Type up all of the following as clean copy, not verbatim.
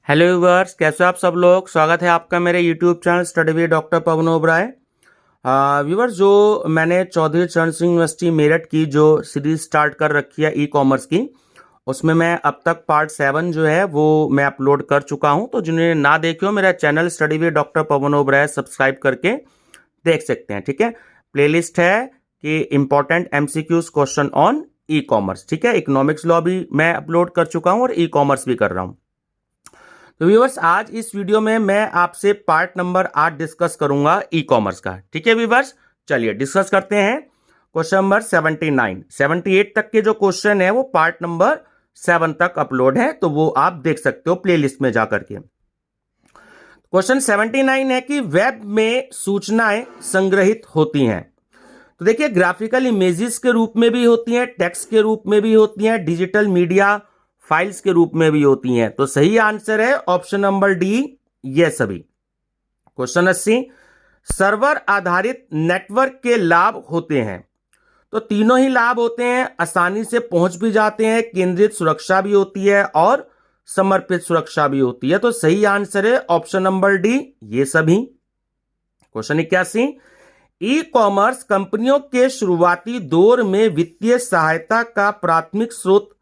Hello viewers, कैसे हो आप सब लोग। स्वागत है आपका मेरे YouTube channel study with doctor Pawan Oberoi. Viewers, जो मैंने चौधरी चरण सिंह यूनिवर्सिटी मेरठ की जो सीरीज स्टार्ट कर रखी है ई कॉमर्स की, उसमें मैं अब तक पार्ट 7 जो है वो मैं अपलोड कर चुका हूं। तो जिन्होंने ना देखे हो, मेरा channel study with doctor Pawan Oberoi subscribe करके देख सकते हैं। ठीक है, प्लेलिस्ट है कि important MCQs question on e commerce. ठीक है, इकोनॉमिक्स लॉ भी मैं अपलोड कर चुका हूं और ई कॉमर्स भी कर रहा हूं। तो व्यूवर्स, आज इस वीडियो में मैं आपसे पार्ट नंबर 8 डिस्कस करूंगा ई कॉमर्स का। ठीक है व्यूवर्स, चलिए डिस्कस करते हैं। क्वेश्चन नंबर 79 78 तक के जो क्वेश्चन है वो पार्ट नंबर 7 तक अपलोड है, तो वो आप देख सकते हो प्लेलिस्ट में जाकर के। क्वेश्चन 79 है कि वेब में सूचनाएं संग्रहित होती हैं। तो देखिए, ग्राफिकल इमेजेस के रूप में भी होती हैं, टेक्स्ट के रूप में भी होती हैं, डिजिटल मीडिया फाइल्स के रूप में भी होती हैं। तो सही आंसर है ऑप्शन नंबर डी, ये सभी। क्वेश्चन 80, सर्वर आधारित नेटवर्क के लाभ होते हैं। तो तीनों ही लाभ होते हैं, आसानी से पहुंच भी जाते हैं, केंद्रित सुरक्षा भी होती है और समर्पित सुरक्षा भी होती है। तो सही आंसर है ऑप्शन नंबर डी, ये सभी। क्वेश्चन 81, ई कॉमर्स कंपनियों के शुरुआती दौर में वित्तीय सहायता का प्राथमिक स्रोत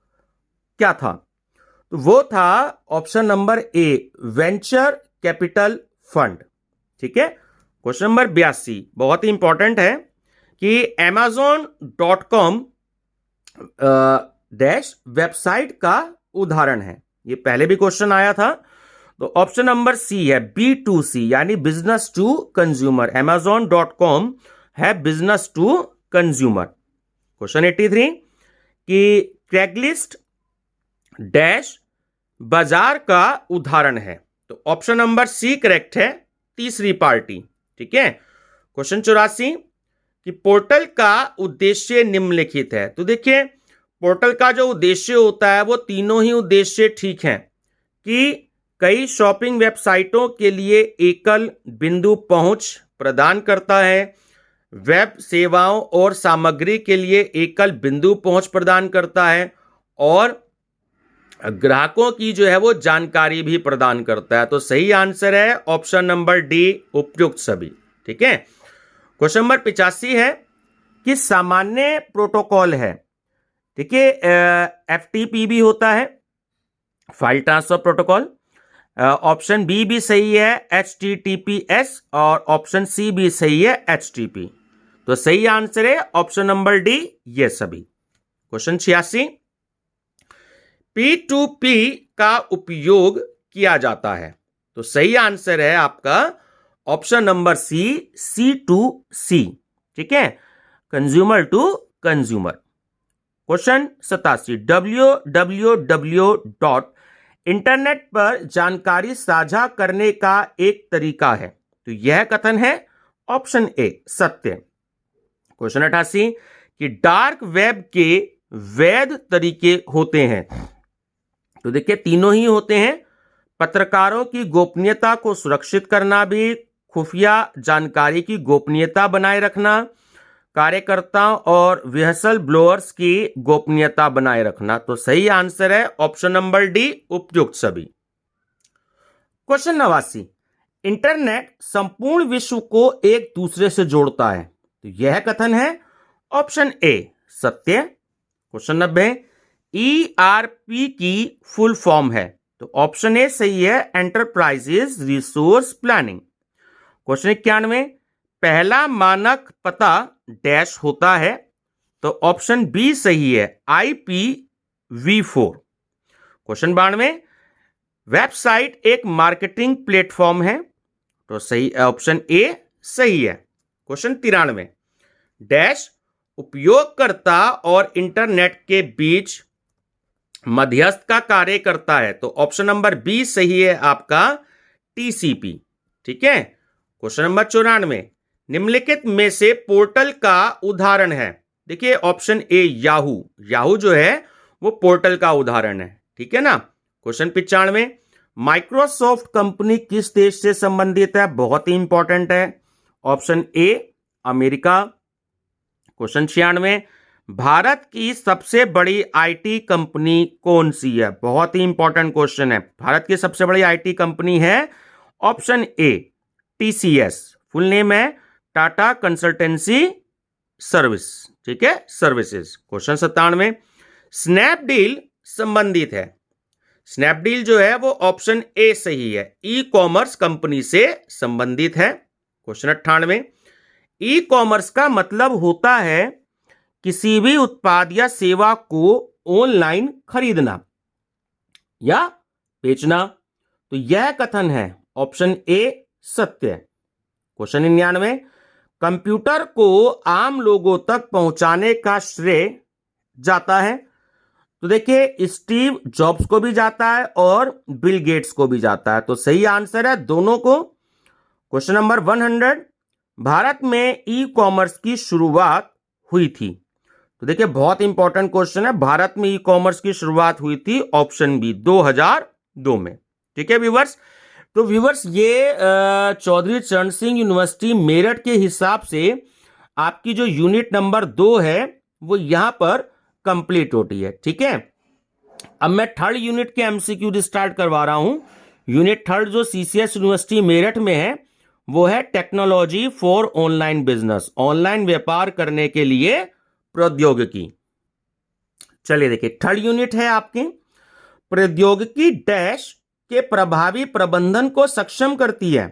क्या था? तो वो था option number A, venture capital fund. ठीक है। क्वेश्चन नंबर 82 बहुत ही इंपॉर्टेंट है कि amazon.com डैश वेबसाइट का उदाहरण है। ये पहले भी क्वेश्चन आया था। तो ऑप्शन नंबर सी है B2C, यानी बिजनेस टू कंज्यूमर। amazon.com है बिजनेस टू कंज्यूमर। क्वेश्चन 83 कि क्रेगलिस्ट डैश बाजार का उदाहरण है। तो ऑप्शन नंबर सी करेक्ट है, तीसरी पार्टी। ठीक है। क्वेश्चन 84 कि पोर्टल का उद्देश्य निम्नलिखित है। तो देखिए, पोर्टल का जो उद्देश्य होता है वो तीनों ही उद्देश्य ठीक हैं कि कई शॉपिंग वेबसाइटों के लिए एकल बिंदु पहुंच प्रदान करता है, वेब सेवाओं और सामग्री के लिए एकल बिंदु पहुंच प्रदान करता है, और ग्राहकों की जो है वो जानकारी भी प्रदान करता है। तो सही आंसर है ऑप्शन नंबर डी, उपयुक्त सभी। ठीक है। क्वेश्चन नंबर 85 है कि सामान्य प्रोटोकॉल है। ठीक है, FTP भी होता है, file transfer protocol. Option B भी सही है, HTTPS, और ऑप्शन सी भी सही है, HTTP। तो सही आंसर है ऑप्शन नंबर डी, ये सभी। क्वेश्चन 86, P2P का उपयोग किया जाता है। तो सही आंसर है आपका ऑप्शन नंबर सी, C2C। ठीक है, consumer to consumer. Question 87, www. Internet पर जानकारी साझा करने का एक तरीका है। तो यह कथन है ऑप्शन ए, सत्य। क्वेश्चन 88 कि डार्क वेब के वैध तरीके होते हैं। तो देखिए, तीनों ही होते हैं। पत्रकारों की गोपनीयता को सुरक्षित करना भी, खुफिया जानकारी की गोपनीयता बनाए रखना, कार्यकर्ताओं और व्हिसल ब्लोअर्स की गोपनीयता बनाए रखना। तो सही आंसर है ऑप्शन नंबर डी, उपयुक्त सभी। क्वेश्चन 89, इंटरनेट संपूर्ण विश्व को एक दूसरे से जोड़ता है। तो यह कथन है ऑप्शन ए, सत्य। क्वेश्चन 90, ERP की फुल फॉर्म है। तो ऑप्शन ए सही है, एंटरप्राइजेज रिसोर्स प्लानिंग। क्वेश्चन 91, पहला मानक पता डैश होता है। तो ऑप्शन बी सही है, IPv4। क्वेश्चन 92, वेबसाइट एक मार्केटिंग प्लेटफॉर्म है। तो सही ऑप्शन ए सही है। क्वेश्चन 93, डैश उपयोगकर्ता और इंटरनेट के बीच मध्यस्थ का कार्य करता है। तो ऑप्शन नंबर बी सही है आपका, TCP। ठीक है। क्वेश्चन नंबर 94, निम्नलिखित में से पोर्टल का उदाहरण है। देखिए, ऑप्शन ए याहू, याहू जो है वो पोर्टल का उदाहरण है। ठीक है ना। क्वेश्चन 95, माइक्रोसॉफ्ट कंपनी किस देश से संबंधित है? बहुत ही इंपॉर्टेंट है। Option A, America. Question 96, Bharat की सबसे बड़ी आईटी कंपनी कौन सी है? बहुत ही इंपॉर्टेंट क्वेश्चन है। भारत की सबसे बड़ी आईटी कंपनी है option A TCS, full name है टाटा कंसल्टेंसी सर्विस, ठीक है, सर्विसेज। क्वेश्चन 97, स्नैपडील संबंधित है। स्नैपडील जो है वो ऑप्शन ए सही है, ई कॉमर्स कंपनी से संबंधित है। क्वेश्चन 98, ई कॉमर्स का मतलब होता है किसी भी उत्पाद या सेवा को ऑनलाइन खरीदना या बेचना। तो यह कथन है ऑप्शन ए सत्य। क्वेश्चन 99, कंप्यूटर को आम लोगों तक पहुंचाने का श्रेय जाता है। तो देखिए स्टीव जॉब्स को भी जाता है और बिल गेट्स को भी जाता है, तो सही आंसर है दोनों को। क्वेश्चन नंबर 100, भारत में ई कॉमर्स की शुरुआत हुई थी। तो देखिए बहुत इंपॉर्टेंट क्वेश्चन है, भारत में ई कॉमर्स की शुरुआत हुई थी ऑप्शन बी 2002 में, ठीक है व्यूवर्स। तो व्यूवर्स ये चौधरी चरण सिंह यूनिवर्सिटी मेरठ के हिसाब से आपकी जो यूनिट नंबर 2 है वो यहां पर कंप्लीट होती है, ठीक है। अब मैं थर्ड यूनिट के एमसीक्यू स्टार्ट करवा रहा हूं। यूनिट थर्ड जो सीसीएस यूनिवर्सिटी मेरठ में है वो है technology for online business, online व्यापार करने के लिए प्रौद्योगिकी। चलिए देखिए थर्ड यूनिट है आपकी, प्रौद्योगिकी डैश के प्रभावी प्रबंधन को सक्षम करती है।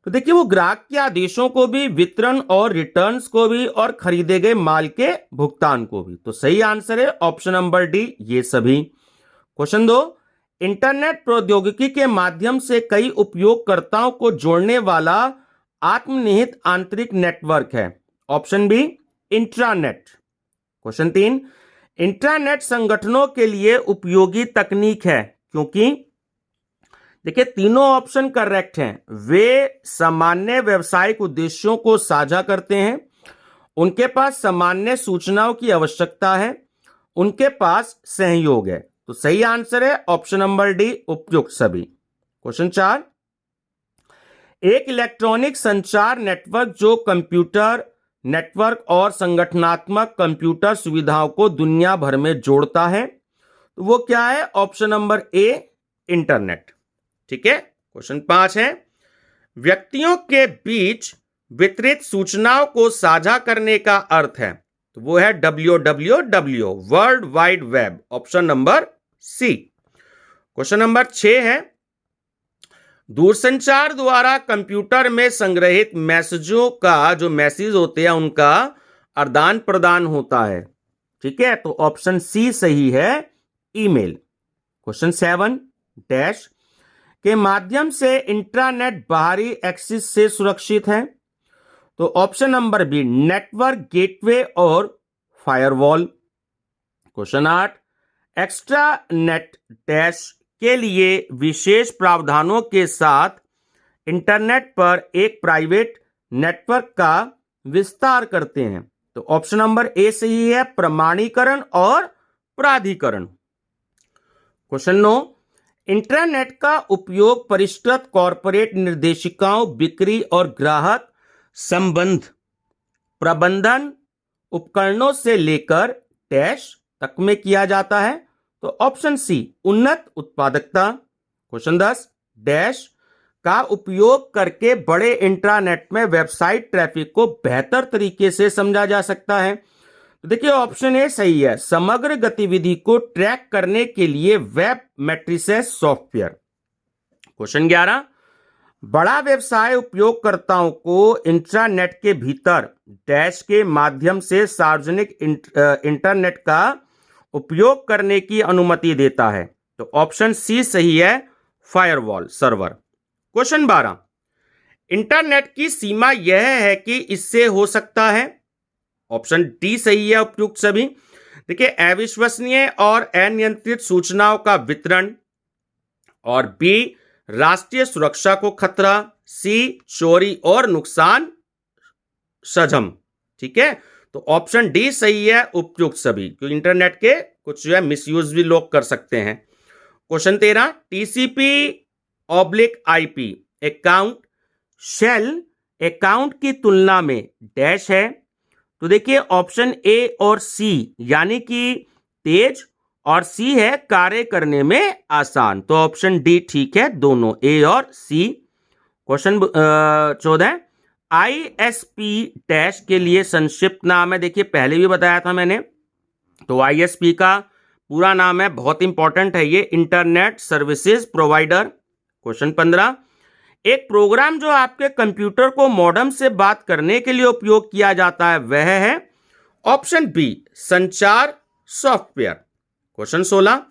तो देखिए वो ग्राहक के आदेशों को भी, वितरण और रिटर्न्स को भी, और खरीदे गए माल के भुगतान को भी। तो सही आंसर है ऑप्शन नंबर डी ये सभी। क्वेश्चन 2, इंटरनेट प्रौद्योगिकी के माध्यम से कई उपयोगकर्ताओं को जोड़ने वाला आत्मनिहित आंतरिक नेटवर्क है। Option B intranet. Question 3, intranet संगठनों के लिए उपयोगी तकनीक है क्योंकि देखिए तीनों ऑप्शन करेक्ट हैं। वे सामान्य व्यावसायिक उद्देश्यों को साझा करते हैं, उनके पास सामान्य सूचनाओं की आवश्यकता है, उनके पास सहयोग है। तो सही आंसर है ऑप्शन नंबर डी उपयुक्त सभी। क्वेश्चन 4, एक इलेक्ट्रॉनिक संचार नेटवर्क जो कंप्यूटर नेटवर्क और संगठनात्मक कंप्यूटर सुविधाओं को दुनिया भर में जोड़ता है, तो वो क्या है? ऑप्शन नंबर ए इंटरनेट, ठीक है। क्वेश्चन 5 है, व्यक्तियों के बीच वितरित सूचनाओं को साझा करने का अर्थ है, तो वो है www, world wide web, option number C. Question number 6 है, दूरसंचार द्वारा कंप्यूटर में संग्रहित मैसेजों का, जो मैसेज होते हैं उनका आदान प्रदान होता है, ठीक है। तो ऑप्शन सी सही है, ईमेल। क्वेश्चन 7 डैश के माध्यम से इंट्रानेट बाहरी एक्सेस से सुरक्षित है, तो option number B network gateway और firewall. Question 8, extranet dash के लिए विशेष प्रावधानों के साथ इंटरनेट पर एक प्राइवेट नेटवर्क का विस्तार करते हैं, तो ऑप्शन नंबर ए सही है, प्रमाणीकरण और प्राधिकरण। क्वेश्चन 9, इंटरनेट का उपयोग परिष्कृत कॉरपोरेट निर्देशिकाओं, बिक्री और ग्राहक संबंध प्रबंधन उपकरणों से लेकर डैश तक में किया जाता है, तो ऑप्शन सी उन्नत उत्पादकता। क्वेश्चन 10 डैश का उपयोग करके बड़े इंट्रानेट में वेबसाइट ट्रैफिक को बेहतर तरीके से समझा जा सकता है, तो देखिए ऑप्शन ए सही है, समग्र गतिविधि को ट्रैक करने के लिए वेब मैट्रिसेस सॉफ्टवेयर। क्वेश्चन 11, बड़ा व्यवसाय उपयोगकर्ताओं को इंट्रानेट के भीतर डैश के माध्यम से सार्वजनिक इंटरनेट का उपयोग करने की अनुमति देता है, तो ऑप्शन सी सही है, फायरवॉल सर्वर। क्वेश्चन 12, इंटरनेट की सीमा यह है कि इससे हो सकता है, ऑप्शन डी सही है, उपयुक्त सभी। देखिए अविश्वसनीय और अनियंत्रित सूचनाओं का वितरण, और बी राष्ट्रीय सुरक्षा को खतरा, सी चोरी और नुकसान सजम, ठीक है। तो ऑप्शन डी सही है, उपयुक्त सभी, क्योंकि इंटरनेट के कुछ जो है मिसयूज भी लोग कर सकते हैं। Question 13, TCP/IP account shell account की तुलना में डैश है, तो देखिए ऑप्शन ए और सी, यानी कि तेज, और सी है कार्य करने में आसान। तो ऑप्शन डी ठीक है, दोनों ए और सी। क्वेश्चन 14, ISP डैश के लिए संक्षिप्त नाम है। देखिए पहले भी बताया था मैंने, तो ISP का पूरा नाम है, बहुत इंपॉर्टेंट है ये, इंटरनेट सर्विसेज प्रोवाइडर। क्वेश्चन 15, एक प्रोग्राम जो आपके कंप्यूटर को मॉडेम से बात करने के लिए उपयोग किया जाता है वह है ऑप्शन बी, संचार सॉफ्टवेयर। क्वेश्चन 16,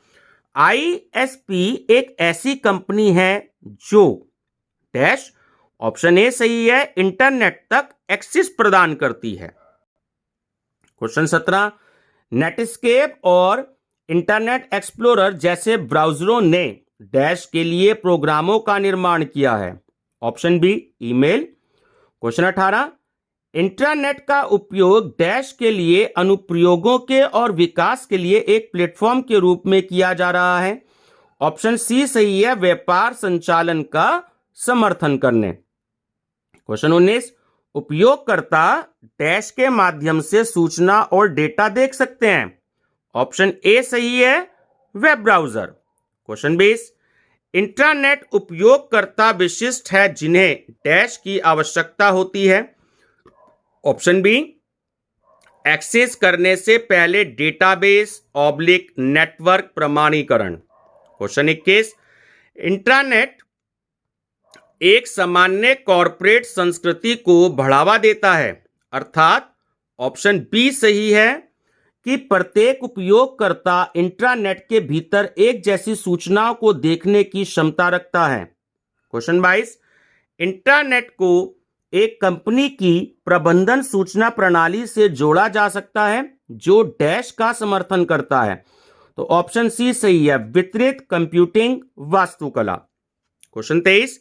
ISP एक ऐसी कंपनी है जो डैश, ऑप्शन ए सही है, इंटरनेट तक एक्सेस प्रदान करती है। क्वेश्चन 17, नेटस्केप और इंटरनेट एक्सप्लोरर जैसे ब्राउजरों ने डैश के लिए प्रोग्रामों का निर्माण किया है। Option B, email. Question 18, internet का उपयोग डैश के लिए अनुप्रयोगों के और विकास के लिए एक प्लेटफॉर्म के रूप में किया जा रहा है। ऑप्शन सी सही है, व्यापार संचालन का समर्थन करने। क्वेश्चन 19, उपयोगकर्ता डैश के माध्यम से सूचना और डेटा देख सकते हैं। ऑप्शन ए सही है, वेब ब्राउजर। क्वेश्चन 20, इंटरनेट उपयोगकर्ता विशिष्ट है जिन्हें डैश की आवश्यकता होती है। ऑप्शन बी, एक्सेस करने से पहले डेटाबेस ऑब्लिक नेटवर्क प्रमाणीकरण। क्वेश्चन 21, इंटरनेट एक सामान्य कॉर्पोरेट संस्कृति को बढ़ावा देता है, अर्थात ऑप्शन बी सही है कि प्रत्येक उपयोगकर्ता इंट्रानेट के भीतर एक जैसी सूचनाओं को देखने की क्षमता रखता है। क्वेश्चन 22, इंट्रानेट को एक कंपनी की प्रबंधन सूचना प्रणाली से जोड़ा जा सकता है जो डैश का समर्थन करता है। तो ऑप्शन सी सही है, वितरित कंप्यूटिंग वास्तुकला। क्वेश्चन 23,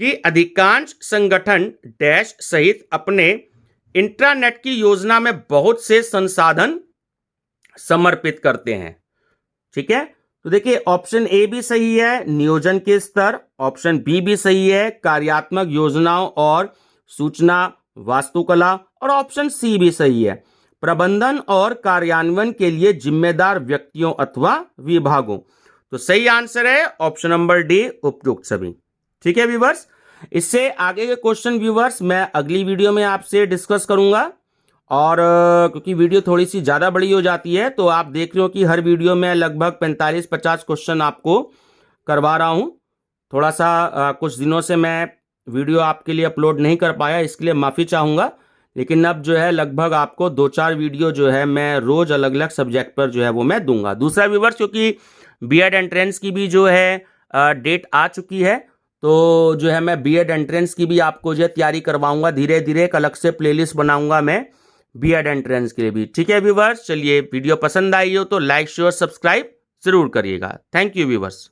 कि अधिकांश संगठन डैश सहित अपने इंट्रानेट की योजना में बहुत से संसाधन समर्पित करते हैं। ठीक है, तो देखिए ऑप्शन ए भी सही है, नियोजन के स्तर। ऑप्शन बी भी सही है, कार्यात्मक योजनाओं और सूचना वास्तुकला। और ऑप्शन सी भी सही है, प्रबंधन और कार्यान्वयन के लिए जिम्मेदार व्यक्तियों अथवा विभागों। तो सही आंसर है ऑप्शन नंबर डी, उपयुक्त सभी। ठीक है व्यूअर्स, इससे आगे के क्वेश्चन व्यूअर्स मैं अगली वीडियो में आपसे डिस्कस करूंगा। और क्योंकि वीडियो थोड़ी सी ज़्यादा बड़ी हो जाती है, तो आप देख रहे हो कि हर वीडियो में लगभग 45-50 क्वेश्चन आपको करवा रहा हूं। थोड़ा सा कुछ दिनों से मैं वीडियो आपके लिए अपलोड नहीं कर पाया, इसके लिए माफ़ी चाहूँगा। लेकिन अब जो है लगभग आपको 2-4 वीडियो जो है मैं रोज़ अलग अलग सब्जेक्ट पर जो है वो मैं दूंगा। दूसरा व्यूअर्स, क्योंकि बीएड एंट्रेंस की भी जो है डेट आ चुकी है, तो जो है मैं बीएड एंट्रेंस की भी आपको जो है तैयारी करवाऊंगा धीरे धीरे। एक अलग से प्लेलिस्ट बनाऊंगा मैं बीएड एंट्रेंस के लिए भी। ठीक है व्यूअर्स, चलिए वीडियो पसंद आई हो तो लाइक शेयर सब्सक्राइब जरूर करिएगा। Thank you viewers.